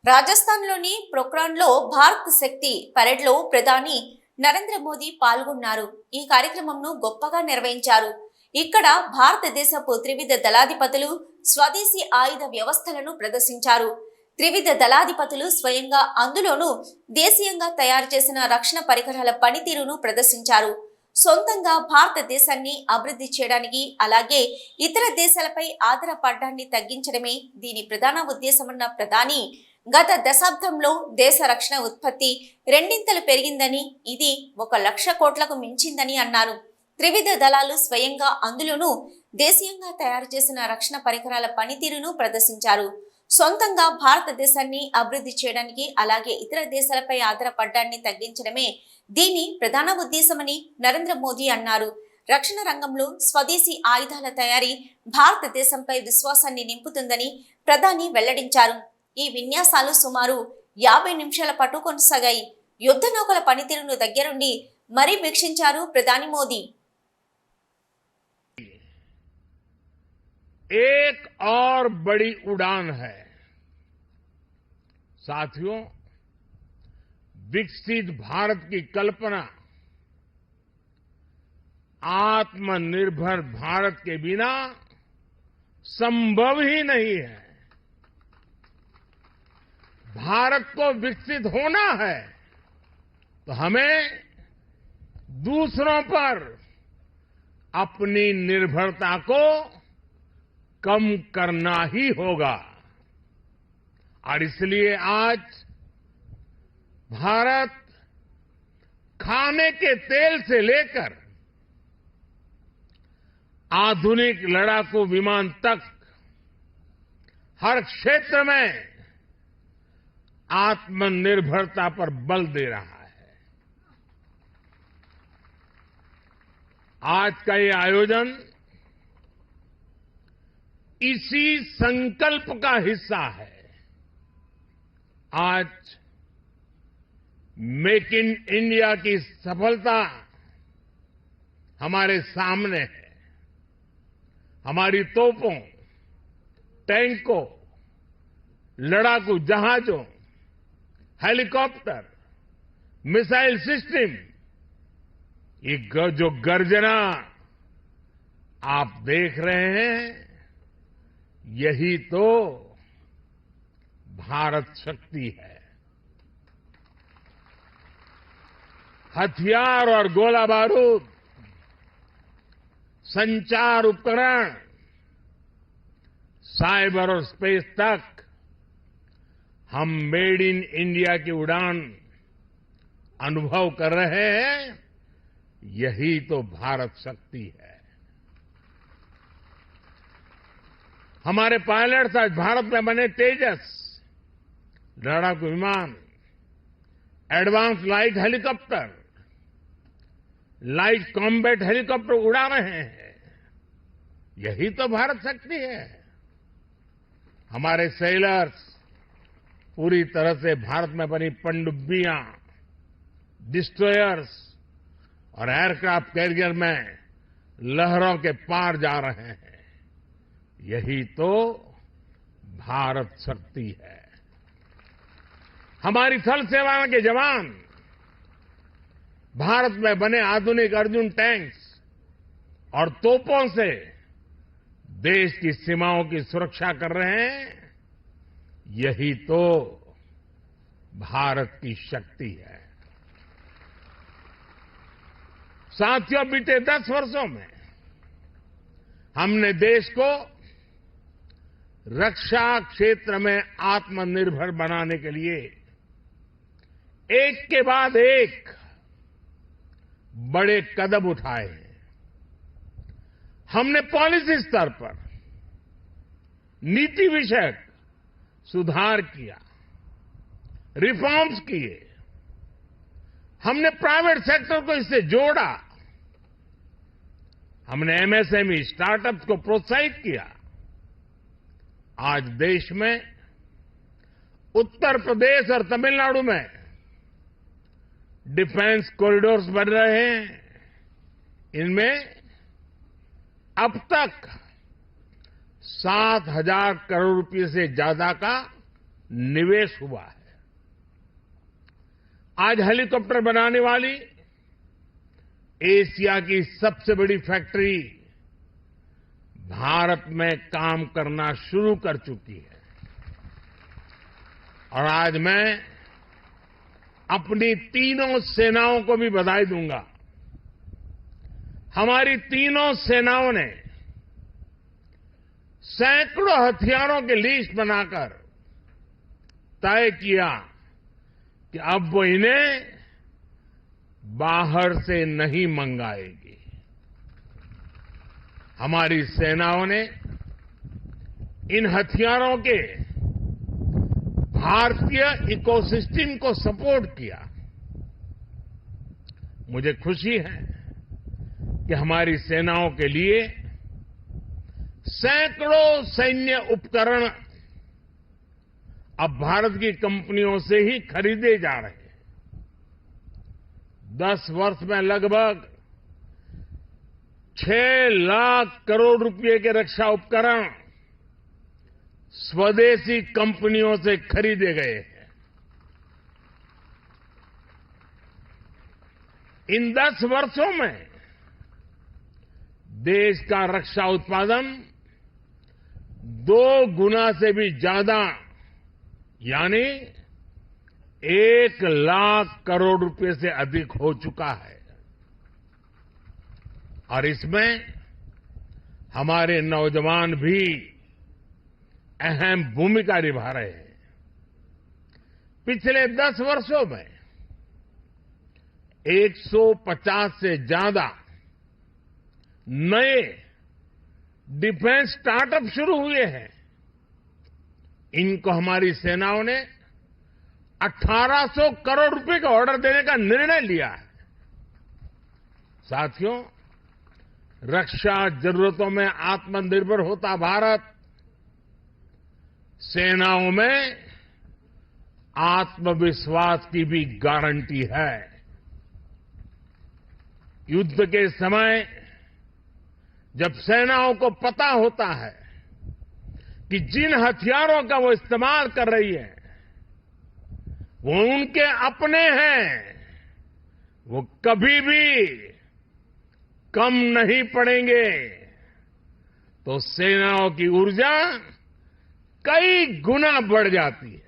రాజస్థాన్లోని పొఖ్రాన్లో భారత్ శక్తి పరేడ్లో ప్రధాని నరేంద్ర మోదీ పాల్గొన్నారు. ఈ కార్యక్రమంను గొప్పగా నిర్వహించారు. ఇక్కడ భారతదేశపు త్రివిధ దళాధిపతులు స్వదేశీ ఆయుధ వ్యవస్థలను ప్రదర్శించారు. త్రివిధ దళాధిపతులు స్వయంగా అందులోనూ దేశీయంగా తయారు చేసిన రక్షణ పరికరాల పనితీరును ప్రదర్శించారు. సొంతంగా భారతదేశాన్ని అభివృద్ధి చేయడానికి, అలాగే ఇతర దేశాలపై ఆధారపడడాన్ని తగ్గించడమే దీని ప్రధాన ఉద్దేశమన్న ప్రధాని గత దశాబ్దంలో దేశ రక్షణ ఉత్పత్తి రెండింతలు పెరిగిందని, ఇది 1,00,000 కోట్లకు మించిందని అన్నారు. త్రివిధ దళాలు స్వయంగా అందులోనూ దేశీయంగా తయారు చేసిన రక్షణ పరికరాల పనితీరును ప్రదర్శించారు. సొంతంగా భారతదేశాన్ని అభివృద్ధి చేయడానికి, అలాగే ఇతర దేశాలపై ఆధారపడడాన్ని తగ్గించడమే దీని ప్రధాన ఉద్దేశమని నరేంద్ర మోదీ అన్నారు. రక్షణ రంగంలో స్వదేశీ ఆయుధాల తయారీ భారతదేశంపై విశ్వాసాన్ని నింపుతుందని ప్రధాని వెల్లడించారు. ఈ విన్యాసాలు సుమారు 50 నిమిషాల పాటు కొనసాగాయి. యుద్ధ నౌకల పనితీరును దగ్గరుండి మరీ వీక్షించారు ప్రధాని మోదీ. एक और बड़ी उड़ान है साथियों। विकसित भारत की कल्पना आत्मनिर्भर भारत के बिना संभव ही नहीं है। भारत को विकसित होना है तो हमें दूसरों पर अपनी निर्भरता को कम करना ही होगा। और इसलिए आज भारत खाने के तेल से लेकर आधुनिक लड़ाकू विमान तक हर क्षेत्र में आत्मनिर्भरता पर बल दे रहा है। आज का ये आयोजन इसी संकल्प का हिस्सा है। आज मेक इन इंडिया की सफलता हमारे सामने है। हमारी तोपों, टैंकों, लड़ाकू जहाजों, हेलीकॉप्टर, मिसाइल सिस्टम, ये जो गर्जना आप देख रहे हैं, यही तो भारत शक्ति है। हथियार और गोला बारूद, संचार उपकरण, साइबर और स्पेस तक हम मेड इन इंडिया की उड़ान अनुभव कर रहे हैं। यही तो भारत शक्ति है। हमारे पायलट्स आज भारत में बने तेजस लड़ाकू विमान, advance light helicopter, light combat helicopter उड़ा रहे हैं। यही तो भारत शक्ति है। हमारे सेलर्स पूरी तरह से भारत में बनी पनडुब्बियां, डिस्ट्रॉयर्स और एयरक्राफ्ट कैरियर में लहरों के पार जा रहे हैं। यही तो भारत शक्ति है। हमारी थल सेना के जवान भारत में बने आधुनिक अर्जुन टैंक्स और तोपों से देश की सीमाओं की सुरक्षा कर रहे हैं। यही तो भारत की शक्ति है। साथियों, बीते 10 वर्षों में हमने देश को रक्षा क्षेत्र में आत्मनिर्भर बनाने के लिए एक के बाद एक बड़े कदम उठाए हैं। हमने पॉलिसी स्तर पर नीति विषयक सुधार किया, रिफॉर्म्स किए। हमने प्राइवेट सेक्टर को इससे जोड़ा। हमने एमएसएमई स्टार्टअप्स को प्रोत्साहित किया। आज देश में उत्तर प्रदेश और तमिलनाडु में डिफेंस कॉरिडोर्स बन रहे हैं। इनमें अब तक 7,000 करोड़ रुपए से ज्यादा का निवेश हुआ है। आज हेलीकॉप्टर बनाने वाली एशिया की सबसे बड़ी फैक्ट्री भारत में काम करना शुरू कर चुकी है। और आज मैं अपनी तीनों सेनाओं को भी बधाई दूंगा। हमारी तीनों सेनाओं ने सैकड़ों हथियारों की लिस्ट बनाकर तय किया कि अब वो इन्हें बाहर से नहीं मंगाएगी। हमारी सेनाओं ने इन हथियारों के भारतीय इकोसिस्टम को सपोर्ट किया। मुझे खुशी है कि हमारी सेनाओं के लिए सैकड़ों सैन्य उपकरण अब भारत की कंपनियों से ही खरीदे जा रहे हैं। 10 वर्ष में लगभग 6 लाख करोड़ रुपए के रक्षा उपकरण स्वदेशी कंपनियों से खरीदे गए हैं। इन 10 वर्षों में देश का रक्षा उत्पादन 2 गुना से भी ज्यादा यानी 1 लाख करोड़ रुपए से अधिक हो चुका है। और इसमें हमारे नौजवान भी अहम भूमिका निभा रहे हैं। पिछले 10 वर्षों में 150 से ज्यादा नए डिफेंस स्टार्टअप शुरू हुए हैं। इनको हमारी सेनाओं ने 1800 करोड़ रुपए का ऑर्डर देने का निर्णय लिया है। साथियों, रक्षा जरूरतों में आत्मनिर्भर होता भारत सेनाओं में आत्मविश्वास की भी गारंटी है। युद्ध के समय जब सेनाओं को पता होता है कि जिन हथियारों का वो इस्तेमाल कर रही है वो उनके अपने हैं, वो कभी भी कम नहीं पड़ेंगे, तो सेनाओं की ऊर्जा कई गुना बढ़ जाती है।